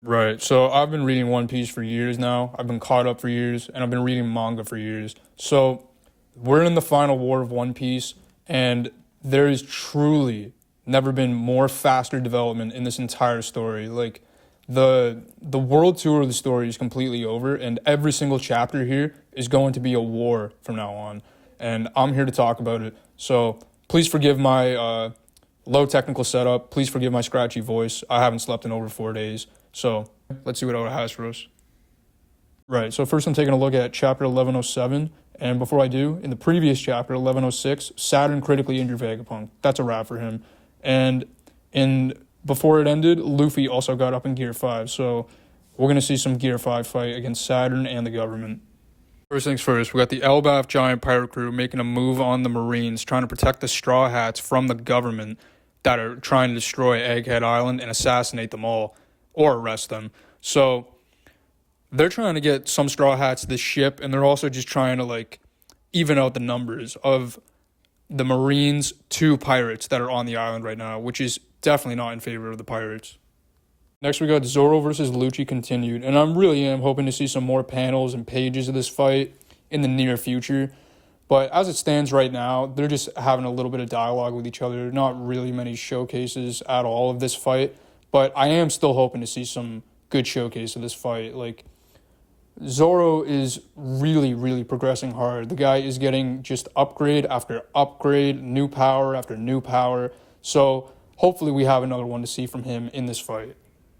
Right. So I've been reading One Piece for years now. I've been caught up for years, and I've been reading manga for years. So we're in the final war of One Piece, and there is truly never been more faster development in this entire story. Like the world tour of the story is completely over, and every single chapter here is going to be a war from now on. And I'm here to talk about it. So please forgive my low technical setup. Please forgive my scratchy voice. I haven't slept in over 4 days. So let's see what Oda has for us. Right. So first I'm taking a look at chapter 1107. And before I do, in the previous chapter, 1106, Saturn critically injured Vegapunk. That's a wrap for him. And in before it ended, Luffy also got up in Gear 5. So we're going to see some Gear 5 fight against Saturn and the government. First things first, we got the Elbaf giant pirate crew making a move on the Marines, trying to protect the Straw Hats from the government that are trying to destroy Egghead Island and assassinate them all or arrest them. So they're trying to get some Straw Hats to this ship, and they're also just trying to like even out the numbers of the Marines to pirates that are on the island right now, which is definitely not in favor of the pirates. Next, we got Zoro versus Lucci continued, and I really am hoping to see some more panels and pages of this fight in the near future. But as it stands right now, they're just having a little bit of dialogue with each other. Not really many showcases at all of this fight, but I am still hoping to see some good showcase of this fight. Like, Zoro is really, really progressing hard. The guy is getting just upgrade after upgrade, new power after new power. So hopefully we have another one to see from him in this fight.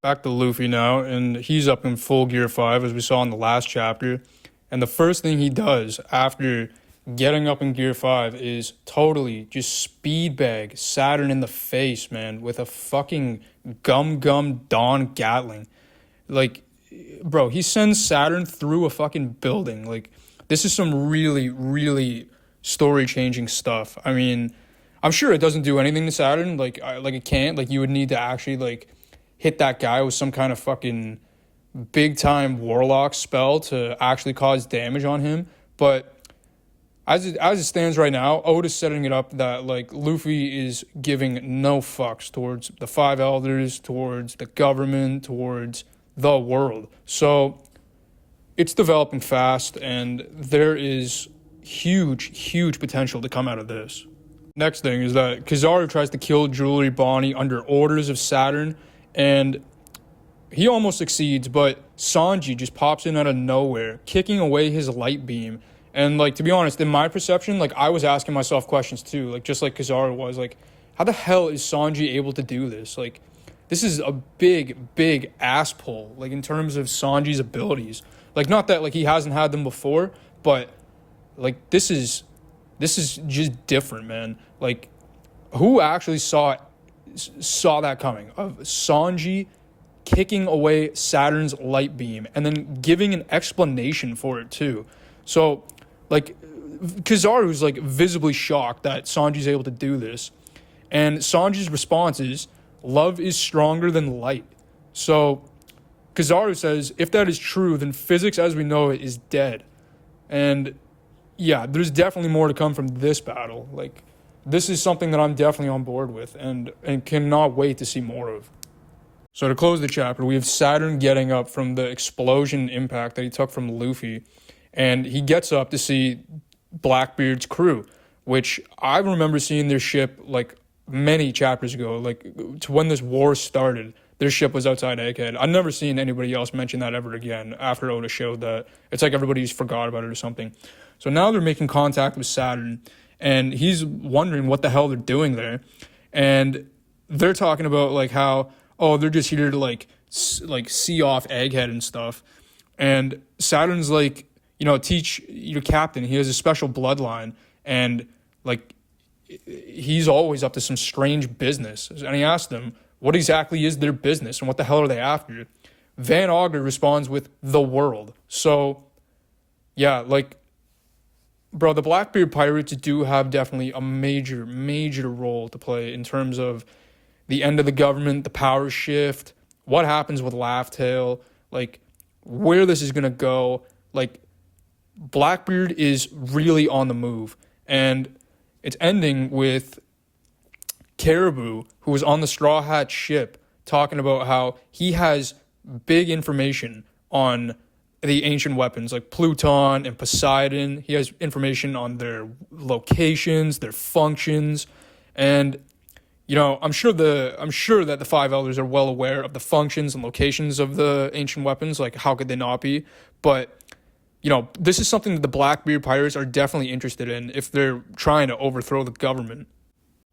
Back to Luffy now, and he's up in full Gear 5 as we saw in the last chapter. And the first thing he does after getting up in Gear 5 is totally just speed bag Saturn in the face, man, with a fucking gum Don Gatling. Like, bro, he sends Saturn through a fucking building. Like, this is some really, really story-changing stuff. I mean, I'm sure it doesn't do anything to Saturn. Like it can't. Like, you would need to actually, like, hit that guy with some kind of fucking big-time warlock spell to actually cause damage on him. But as it stands right now, Oda's setting it up that, like, Luffy is giving no fucks towards the Five Elders, towards the government, towards the world. So it's developing fast, and there is huge potential to come out of this. Next thing is that Kizaru tries to kill Jewelry Bonnie under orders of Saturn, and he almost succeeds, but Sanji just pops in out of nowhere, kicking away his light beam. And, like, to be honest, in my perception, like, I was asking myself questions too, like, just like Kizaru was, like, how the hell is Sanji able to do this? Like, this is a big ass pull, like, in terms of Sanji's abilities. Like, not that, like, he hasn't had them before, but, like, this is just different, man. Like, who actually saw that coming? Of Sanji kicking away Saturn's light beam and then giving an explanation for it too. So, like, Kizaru's, like, visibly shocked that Sanji's able to do this. And Sanji's response is, love is stronger than light. So Kizaru says, if that is true, then physics as we know it is dead. And yeah, there's definitely more to come from this battle. Like, this is something that I'm definitely on board with and cannot wait to see more of. So to close the chapter, we have Saturn getting up from the explosion impact that he took from Luffy. And he gets up to see Blackbeard's crew, which I remember seeing their ship, like, many chapters ago, like, to when this war started. Their ship was outside Egghead. I've never seen anybody else mention that ever again after Oda showed that. It's like everybody's forgot about it or something. So now they're making contact with Saturn, and he's wondering what the hell they're doing there. And they're talking about, like, how, oh, they're just here to, like see off Egghead and stuff. And Saturn's like, you know, teach your captain. He has a special bloodline, and, like, he's always up to some strange business. And he asked them, what exactly is their business and what the hell are they after? Van Augur responds with the world. So, yeah, like, bro, the Blackbeard Pirates do have definitely a major role to play in terms of the end of the government, the power shift, what happens with Laugh-Tale, like, where this is going to go. Like, Blackbeard is really on the move. And it's ending with Caribou, who was on the Straw Hat ship, talking about how he has big information on the ancient weapons like Pluton and Poseidon. He has information on their locations, their functions, and I'm sure that the five elders are well aware of the functions and locations of the ancient weapons. Like, how could they not be? But this is something that the Blackbeard pirates are definitely interested in if they're trying to overthrow the government.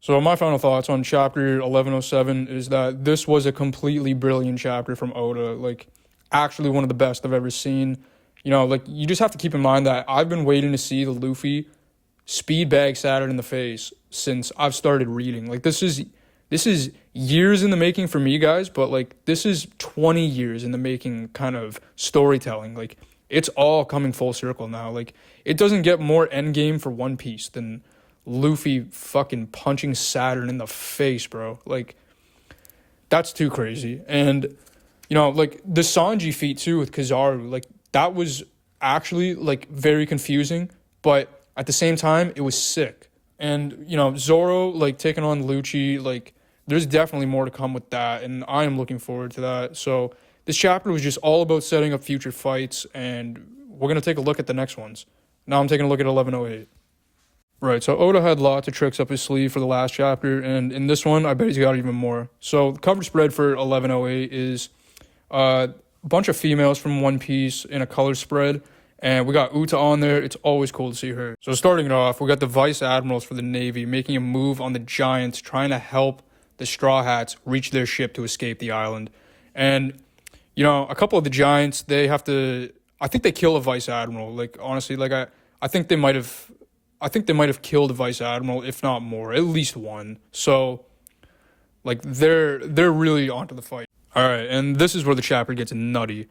So my final thoughts on chapter 1107 is that this was a completely brilliant chapter from Oda. Like, actually one of the best I've ever seen. You just have to keep in mind that I've been waiting to see the Luffy speed bag Saturn in the face since I've started reading. Like, this is years in the making for me, guys, but like this is 20 years in the making kind of storytelling. Like, it's all coming full circle now. Like, it doesn't get more endgame for One Piece than Luffy fucking punching Saturn in the face, bro. Like, that's too crazy. And like the Sanji feat too with Kizaru, like that was actually like very confusing, but at the same time it was sick. And Zoro like taking on Lucci, like there's definitely more to come with that, and I am looking forward to that. So this chapter was just all about setting up future fights, and we're gonna take a look at the next ones. Now I'm taking a look at 1108. Right, so Oda had lots of tricks up his sleeve for the last chapter, and in this one, I bet he's got even more. So the cover spread for 1108 is a bunch of females from One Piece in a color spread, and we got Uta on there. It's always cool to see her. So starting it off, we got the Vice Admirals for the Navy making a move on the Giants, trying to help the Straw Hats reach their ship to escape the island. And, a couple of the Giants, they have to, I think they kill a Vice Admiral. Like, honestly, like I think they might have killed a Vice Admiral, if not more, at least one. So, like, they're really onto the fight. All right, and this is where the chapter gets nutty.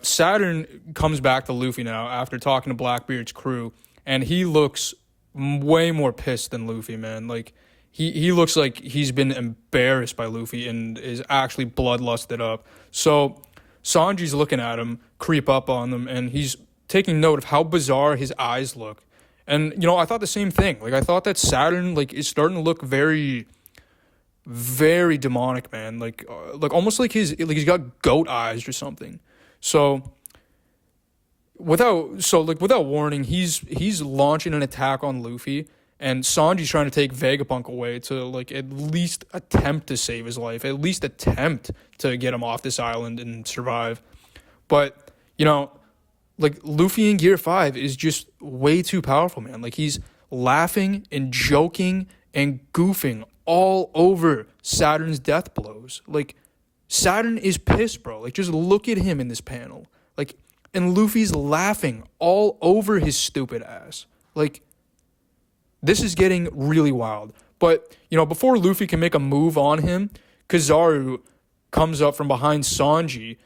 Saturn comes back to Luffy now after talking to Blackbeard's crew, and he looks way more pissed than Luffy, man. Like, he looks like he's been embarrassed by Luffy and is actually bloodlusted up. So Sanji's looking at him, creep up on them, and he's taking note of how bizarre his eyes look. And, I thought the same thing. Like, I thought that Saturn, like, is starting to look very, very demonic, man. Like almost like he's got goat eyes or something. So, without warning, he's launching an attack on Luffy, and Sanji's trying to take Vegapunk away to, like, at least attempt to save his life, at least attempt to get him off this island and survive. But, like, Luffy in Gear 5 is just way too powerful, man. Like, he's laughing and joking and goofing all over Saturn's death blows. Like, Saturn is pissed, bro. Like, just look at him in this panel. Like, and Luffy's laughing all over his stupid ass. Like, this is getting really wild. But, before Luffy can make a move on him, Kizaru comes up from behind Sanji,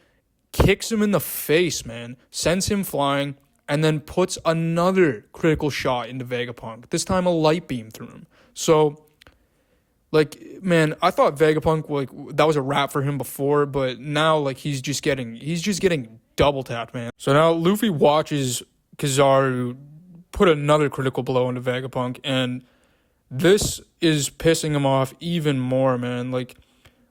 kicks him in the face, man, sends him flying, and then puts another critical shot into Vegapunk. This time a light beam through him. So, like, man, I thought Vegapunk, like, that was a wrap for him before, but now, like, he's just getting double tapped, man. So now Luffy watches Kizaru put another critical blow into Vegapunk, and this is pissing him off even more, man. Like,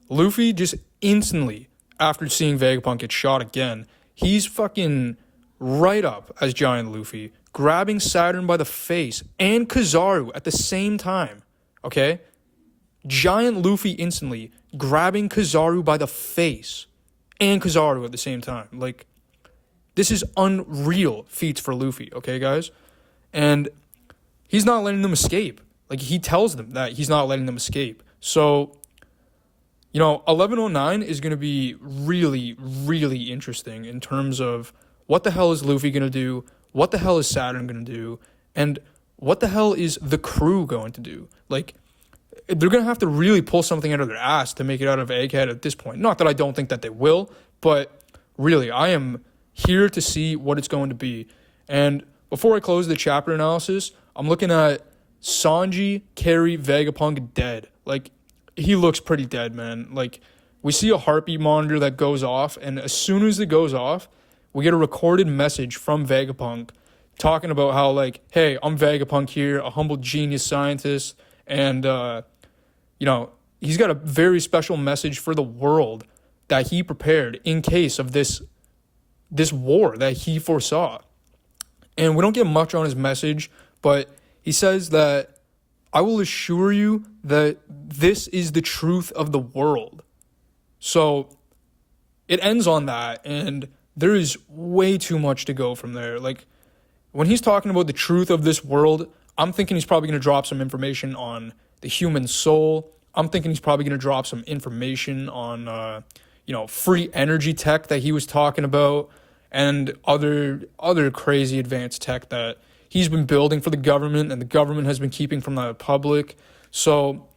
Luffy just instantly, after seeing Vegapunk get shot again, he's fucking right up as Giant Luffy, grabbing Saturn by the face and Kizaru at the same time, okay? Giant Luffy instantly grabbing Kizaru by the face and Kizaru at the same time. Like, this is unreal feats for Luffy, okay, guys? And he's not letting them escape. Like, he tells them that he's not letting them escape. So, 1109 is going to be really, really interesting in terms of what the hell is Luffy going to do, what the hell is Saturn going to do, and what the hell is the crew going to do. Like, they're going to have to really pull something out of their ass to make it out of Egghead at this point. Not that I don't think that they will, but really, I am here to see what it's going to be. And before I close the chapter analysis, I'm looking at Sanji carry Vegapunk dead. Like, he looks pretty dead, man. Like, we see a heartbeat monitor that goes off, and as soon as it goes off, we get a recorded message from Vegapunk talking about how, like, hey, I'm Vegapunk here, a humble genius scientist, and, he's got a very special message for the world that he prepared in case of this war that he foresaw. And we don't get much on his message, but he says that I will assure you that this is the truth of the world. So it ends on that, and there is way too much to go from there. Like, when he's talking about the truth of this world, I'm thinking he's probably going to drop some information on the human soul. I'm thinking he's probably going to drop some information on, free energy tech that he was talking about, and other crazy advanced tech that he's been building for the government and the government has been keeping from the public. So,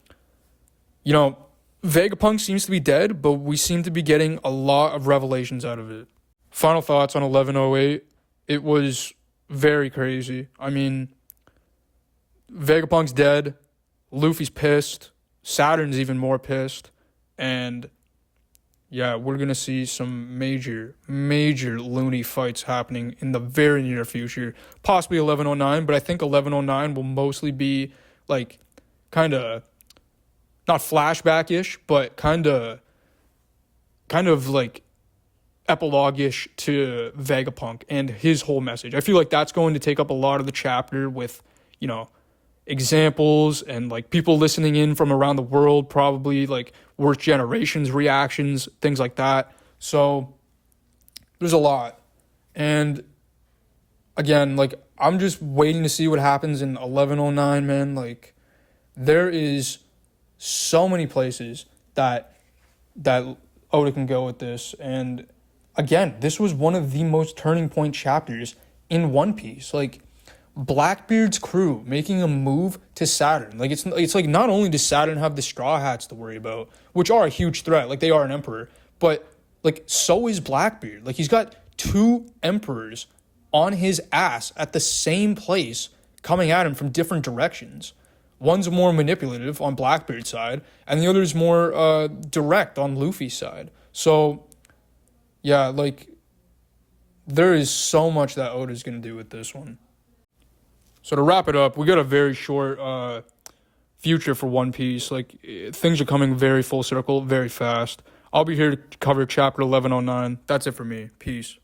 Vegapunk seems to be dead, but we seem to be getting a lot of revelations out of it. Final thoughts on 1108. It was very crazy. I mean, Vegapunk's dead. Luffy's pissed. Saturn's even more pissed. And yeah, we're going to see some major loony fights happening in the very near future. Possibly 1109, but I think 1109 will mostly be like kind of not flashback-ish, but kind of like epilogue-ish to Vegapunk and his whole message. I feel like that's going to take up a lot of the chapter with, examples and like people listening in from around the world, probably like Worst Generation's reactions, things like that. So there's a lot. And again, like, I'm just waiting to see what happens in 1109, man. Like, there is so many places that Oda can go with this. And again, this was one of the most turning point chapters in One Piece. Like, Blackbeard's crew making a move to Saturn. Like, it's like, not only does Saturn have the Straw Hats to worry about, which are a huge threat, like they are an emperor, but like so is Blackbeard. Like, he's got 2 emperors on his ass at the same place coming at him from different directions. One's more manipulative on Blackbeard's side, and the other's more direct on Luffy's side. So, yeah, like, there is so much that Oda's going to do with this one. So to wrap it up, we got a very short future for One Piece. Like, things are coming very full circle, very fast. I'll be here to cover chapter 1109. That's it for me. Peace.